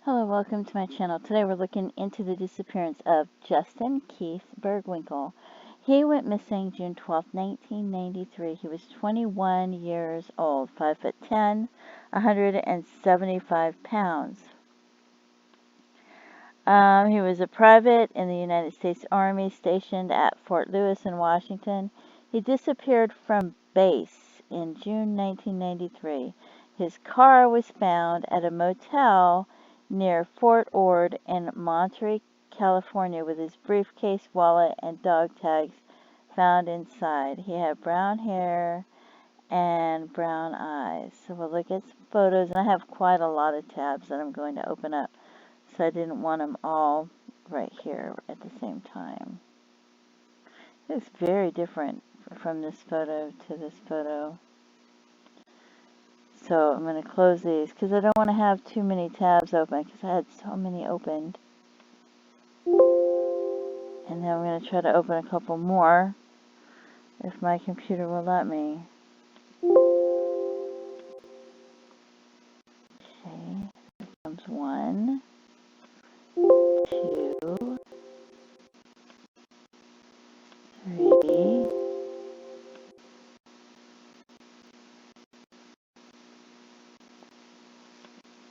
Hello, welcome to my channel. Today we're looking into the disappearance of Justin Keith Burgwinkel. He went missing June 12, 1993. He was 21 years old, 5'10", 175 pounds. He was a private in the United States Army stationed at Fort Lewis in Washington. He disappeared from base in June 1993. His car was found at a motel near Fort Ord in Monterey, California, with his briefcase, wallet, and dog tags found inside. He had brown hair and brown eyes. So we'll look at some photos, and I have quite a lot of tabs that I'm going to open up, so I didn't want them all right here at the same time. It's very different from this photo to this photo. So I'm going to close these because I don't want to have too many tabs open because I had so many opened. And then I'm going to try to open a couple more if my computer will let me. Okay, here comes 1, 2, 3,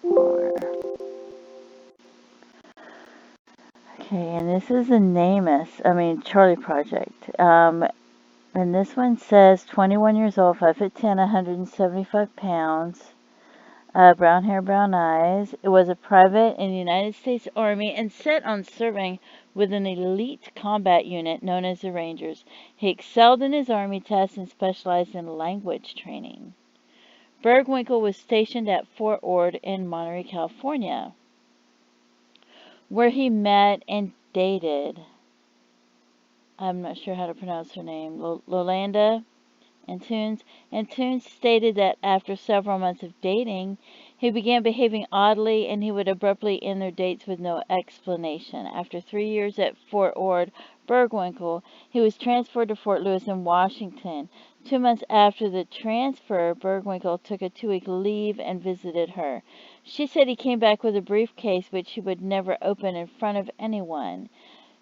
4. Okay, and this is the Charlie Project. And this one says 21 years old, 5'10", 175 pounds, brown hair, brown eyes. It was a private in the United States Army and set on serving with an elite combat unit known as the Rangers. He excelled in his Army tests and specialized in language training. Burgwinkel was stationed at Fort Ord in Monterey, California, where he met and dated, I'm not sure how to pronounce her name, Lolanda Antunes. Antunes stated that after several months of dating, he began behaving oddly and he would abruptly end their dates with no explanation. After 3 years at Fort Ord, Burgwinkel, he was transferred to Fort Lewis in Washington. 2 months after the transfer, Burgwinkel took a 2-week leave and visited her. She said he came back with a briefcase which he would never open in front of anyone.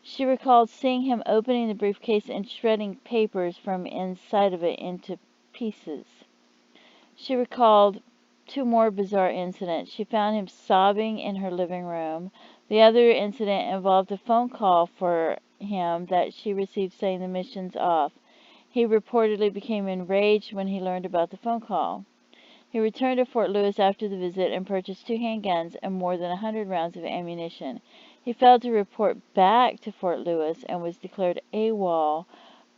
She recalled seeing him opening the briefcase and shredding papers from inside of it into pieces. She recalled 2 more bizarre incidents. She found him sobbing in her living room. The other incident involved a phone call for him that she received saying the mission's off. He reportedly became enraged when he learned about the phone call. He returned to Fort Lewis after the visit and purchased 2 handguns and more than 100 rounds of ammunition. He failed to report back to Fort Lewis and was declared AWOL.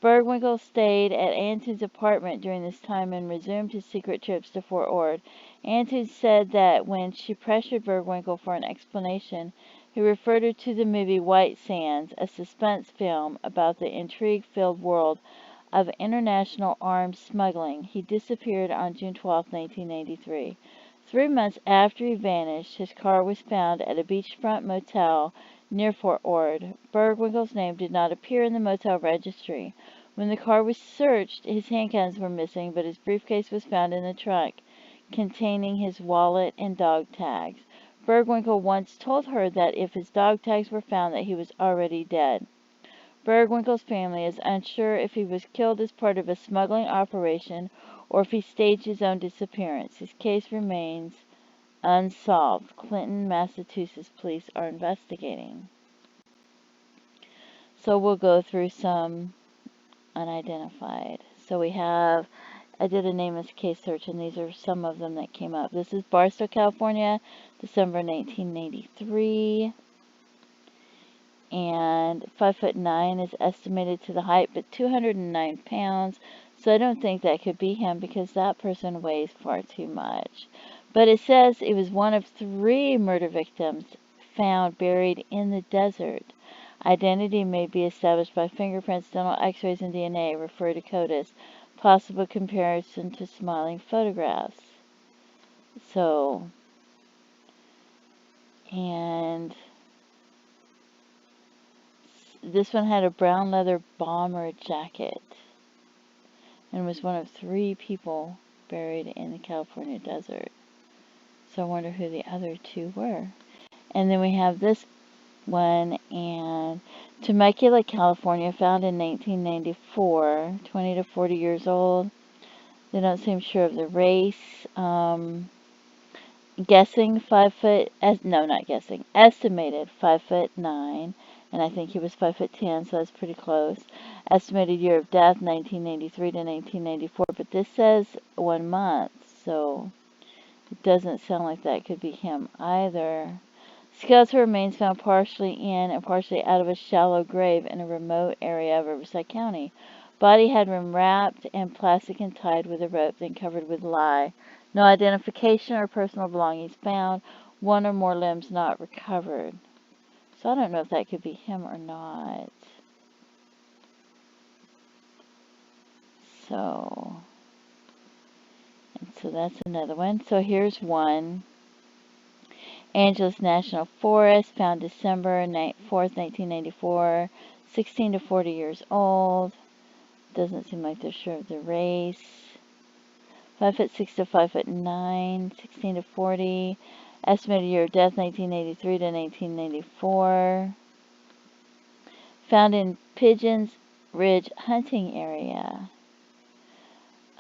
Burgwinkel stayed at Antunes' apartment during this time and resumed his secret trips to Fort Ord. Antunes said that when she pressured Burgwinkel for an explanation, he referred her to the movie White Sands, a suspense film about the intrigue-filled world of international arms smuggling. He disappeared on June 12, 1993. 3 months after he vanished, his car was found at a beachfront motel near Fort Ord. Burgwinkel's name did not appear in the motel registry. When the car was searched, his handguns were missing, but his briefcase was found in the trunk, containing his wallet and dog tags. Burgwinkel once told her that if his dog tags were found, that he was already dead. Burgwinkel's family is unsure if he was killed as part of a smuggling operation or if he staged his own disappearance. His case remains unsolved. Clinton, Massachusetts police are investigating. So we'll go through some unidentified. So we have, I did a nameless case search and these are some of them that came up. This is Barstow, California, December 1983. And 5'9" is estimated to the height, but 209 pounds. So I don't think that could be him because that person weighs far too much. But it says it was one of 3 murder victims found buried in the desert. Identity may be established by fingerprints, dental x-rays, and DNA, refer to CODIS. Possible comparison to smiling photographs. So, and this one had a brown leather bomber jacket and was one of 3 people buried in the California desert. So I wonder who the other 2 were. And then we have this one, and Temecula, California, found in 1994, 20 to 40 years old. They don't seem sure of the race. Guessing 5 foot, no, not guessing, estimated 5'9", and I think he was 5'10", so that's pretty close. Estimated year of death 1993 to 1994, but this says 1 month, so it doesn't sound like that could be him either. Skeletal remains found partially in and partially out of a shallow grave in a remote area of Riverside County. Body had been wrapped in plastic and tied with a rope, then covered with lye. No identification or personal belongings found. One or more limbs not recovered. So I don't know if that could be him or not. So that's another one. So here's one. Angeles National Forest, found December 4th, 1994, 16 to 40 years old. Doesn't seem like they're sure of the race. 5'6" to 5'9", 16 to 40. Estimated year of death 1983 to 1994. Found in Pigeons Ridge hunting area.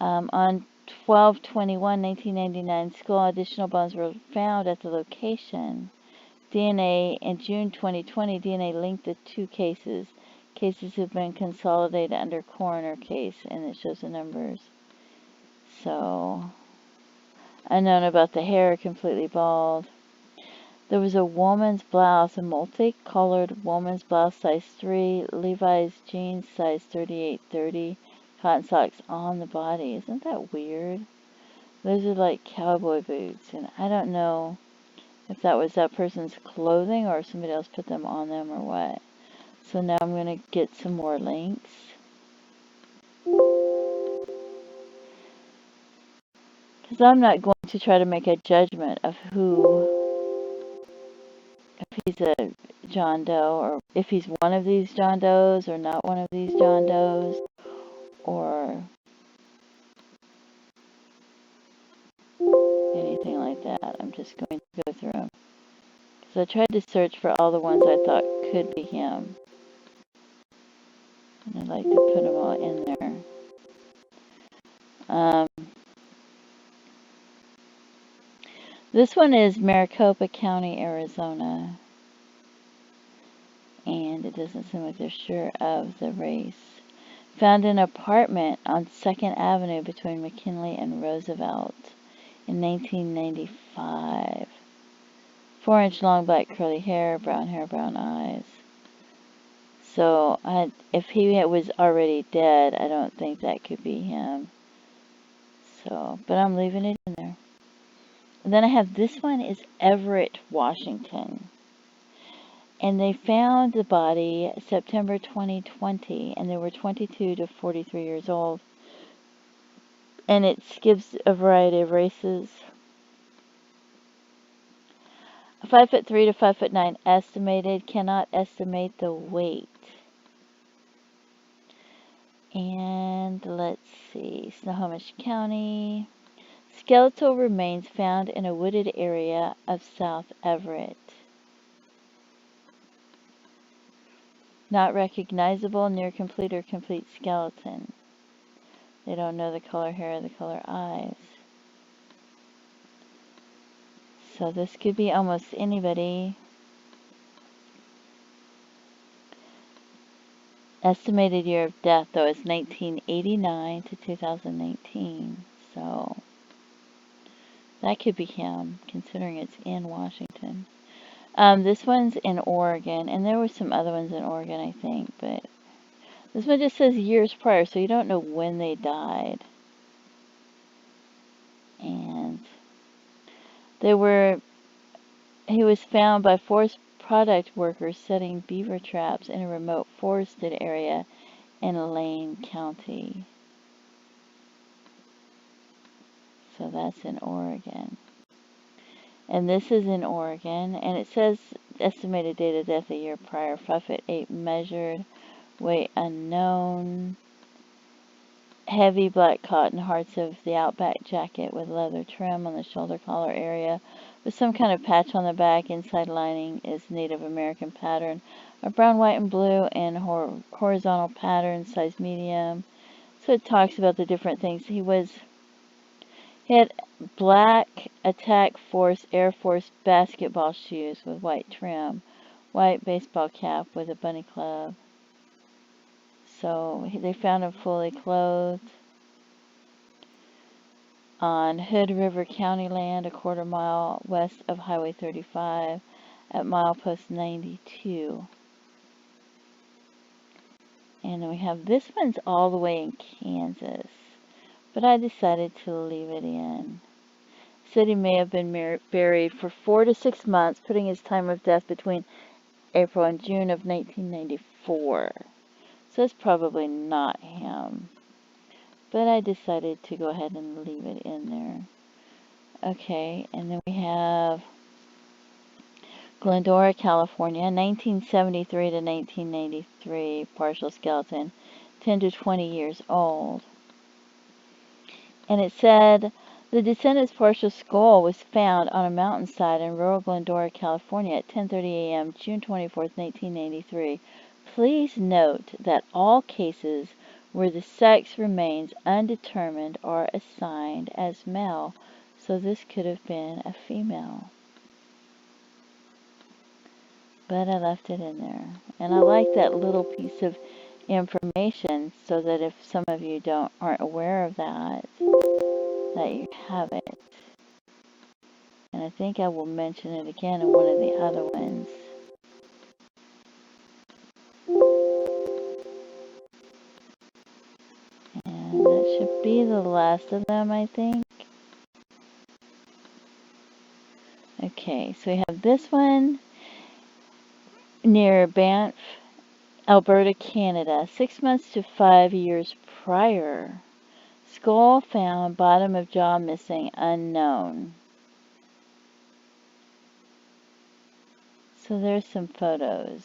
On 12/21/1999, skull additional bones were found at the location. DNA in June 2020, DNA linked the two cases. Cases have been consolidated under coroner case, and it shows the numbers. So, unknown about the hair, completely bald. There was a woman's blouse, a multicolored woman's blouse, size 3, Levi's jeans, size 38-30, cotton socks on the body. Isn't that weird? Those are like cowboy boots, and I don't know if that was that person's clothing or if somebody else put them on them or what. So now I'm going to get some more links. Because I'm not going to try to make a judgment of if he's a John Doe, or if he's one of these John Does or not one of these John Does, or anything like that. I'm just going to go through them. So I tried to search for all the ones I thought could be him. And I'd like to put them all in there. This one is Maricopa County, Arizona. And it doesn't seem like they're sure of the race. Found in an apartment on 2nd Avenue between McKinley and Roosevelt in 1995. 4-inch long black curly hair, brown eyes. So if he was already dead, I don't think that could be him. So, but I'm leaving it in there. And then I have this one is Everett, Washington. And they found the body September 2020, and they were 22 to 43 years old. And it gives a variety of races. 5'3" to 5'9" estimated, cannot estimate the weight. And let's see, Snohomish County. Skeletal remains found in a wooded area of South Everett. Not recognizable, near complete or complete skeleton. They don't know the color hair or the color eyes. So this could be almost anybody. Estimated year of death, though, is 1989 to 2019. So that could be him, considering it's in Washington. This one's in Oregon, and there were some other ones in Oregon, I think, but this one just says years prior, so you don't know when they died. And he was found by forest product workers setting beaver traps in a remote forested area in Lane County. So that's in Oregon. And this is in Oregon, and it says estimated date of death a year prior, 5'8" measured, weight unknown, heavy black cotton, hearts of the Outback jacket with leather trim on the shoulder collar area, with some kind of patch on the back. Inside lining is Native American pattern of brown, white, and blue, and horizontal pattern, size medium. So it talks about the different things. He had black Attack Force Air Force basketball shoes with white trim, white baseball cap with a bunny club. So they found him fully clothed on Hood River County land, a quarter mile west of Highway 35 at milepost 92. And then we have this one's all the way in Kansas, but I decided to leave it in. Said he may have been buried for 4 to 6 months, putting his time of death between April and June of 1994. So it's probably not him. But I decided to go ahead and leave it in there. Okay, and then we have Glendora, California, 1973 to 1993, partial skeleton, 10 to 20 years old. And it said, the descendant's partial skull was found on a mountainside in rural Glendora, California at 10:30 a.m., June 24, 1983. Please note that all cases where the sex remains undetermined are assigned as male, so this could have been a female. But I left it in there. And I like that little piece of information so that if some of you aren't aware of that you have it. And I think I will mention it again in one of the other ones. And that should be the last of them, I think. Okay, so we have this one near Banff, Alberta, Canada, 6 months to 5 years prior. Skull found, bottom of jaw missing, unknown. So there's some photos.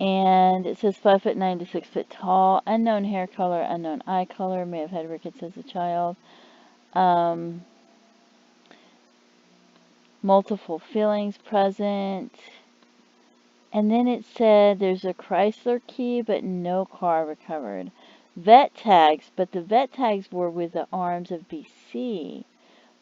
And it says 5'9" to 6 foot tall, unknown hair color, unknown eye color, may have had rickets as a child. Multiple feelings present. And then it said there's a Chrysler key, but no car recovered. Vet tags, but the vet tags were with the arms of BC.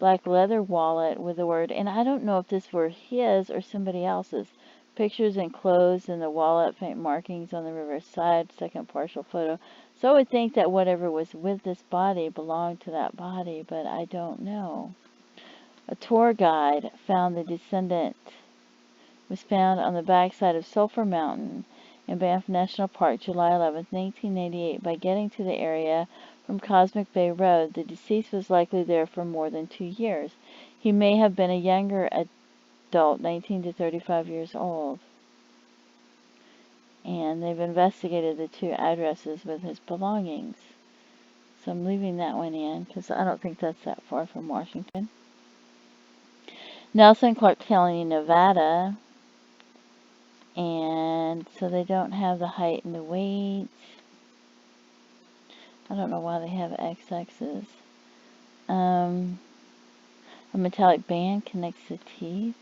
Black leather wallet with the word, and I don't know if this were his or somebody else's. Pictures and clothes in the wallet, faint markings on the riverside, second partial photo. So I would think that whatever was with this body belonged to that body, but I don't know. A tour guide found the descendant was found on the backside of Sulphur Mountain in Banff National Park, July 11, 1988. By getting to the area from Cosmic Bay Road, the deceased was likely there for more than 2 years. He may have been a younger adult, 19 to 35 years old. And they've investigated the 2 addresses with his belongings. So I'm leaving that one in because I don't think that's that far from Washington. Nelson, Clark County, Nevada. And so they don't have the height and the weight. I don't know why they have XXs. A metallic band connects the teeth.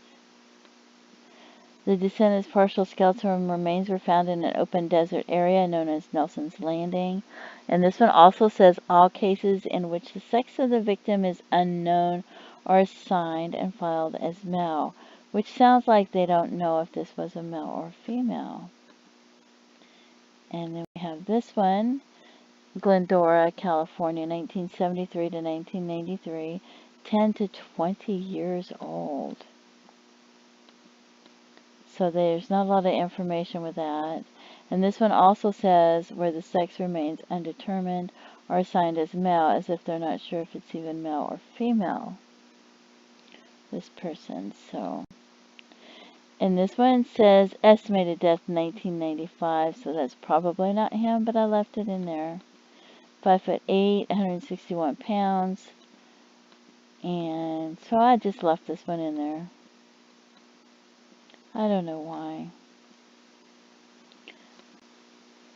The descendant's partial skeletal remains were found in an open desert area known as Nelson's Landing. And this one also says all cases in which the sex of the victim is unknown are assigned and filed as male, which sounds like they don't know if this was a male or female. And then we have this one, Glendora, California, 1973 to 1993, 10 to 20 years old. So there's not a lot of information with that. And this one also says where the sex remains undetermined or assigned as male, as if they're not sure if it's even male or female, this person. So, and this one says estimated death 1995, so that's probably not him, but I left it in there. 5'8", 161 pounds. And so I just left this one in there. I don't know why.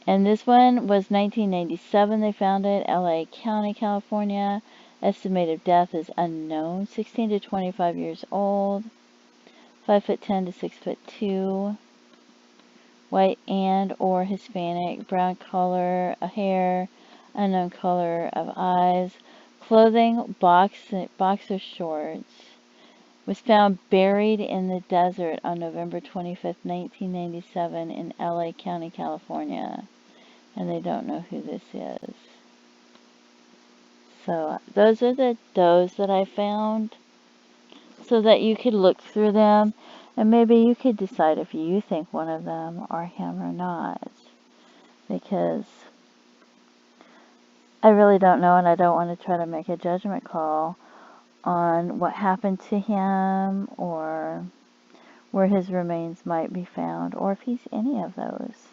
And this one was 1997 they found it, LA County, California, Estimated death is unknown. 16 to 25 years old. 5'10" to 6'2". White and or Hispanic. Brown color of hair. Unknown color of eyes. Clothing, boxer shorts. Was found buried in the desert on November 25th, 1997 in LA County, California. And they don't know who this is. So those are those that I found so that you could look through them and maybe you could decide if you think one of them are him or not. Because I really don't know and I don't want to try to make a judgment call on what happened to him or where his remains might be found or if he's any of those.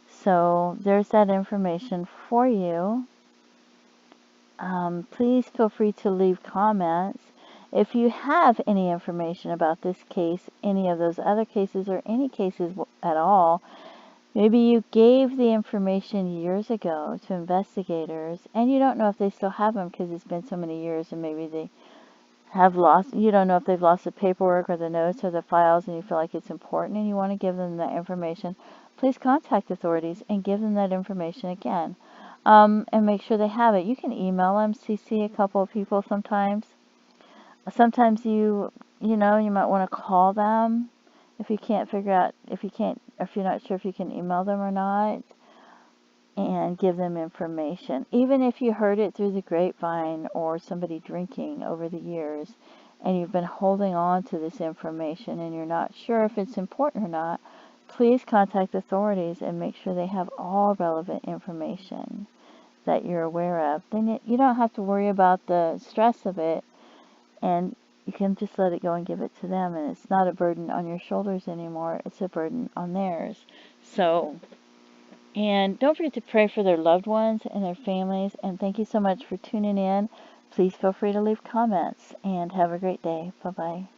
So there's that information for you. Please feel free to leave comments. If you have any information about this case, any of those other cases, or any cases at all, maybe you gave the information years ago to investigators and you don't know if they still have them because it's been so many years and maybe they have lost, you don't know if they've lost the paperwork or the notes or the files and you feel like it's important and you want to give them that information, please contact authorities and give them that information again. And make sure they have it. You can email them, CC a couple of people sometimes. Sometimes you might want to call them if you can't figure out, if you're not sure if you can email them or not, and give them information. Even if you heard it through the grapevine or somebody drinking over the years and you've been holding on to this information and you're not sure if it's important or not, please contact authorities and make sure they have all relevant information that you're aware of. Then you don't have to worry about the stress of it and you can just let it go and give it to them and it's not a burden on your shoulders anymore, it's a burden on theirs. So, and don't forget to pray for their loved ones and their families. And thank you so much for tuning in. Please feel free to leave comments and have a great day. Bye-bye.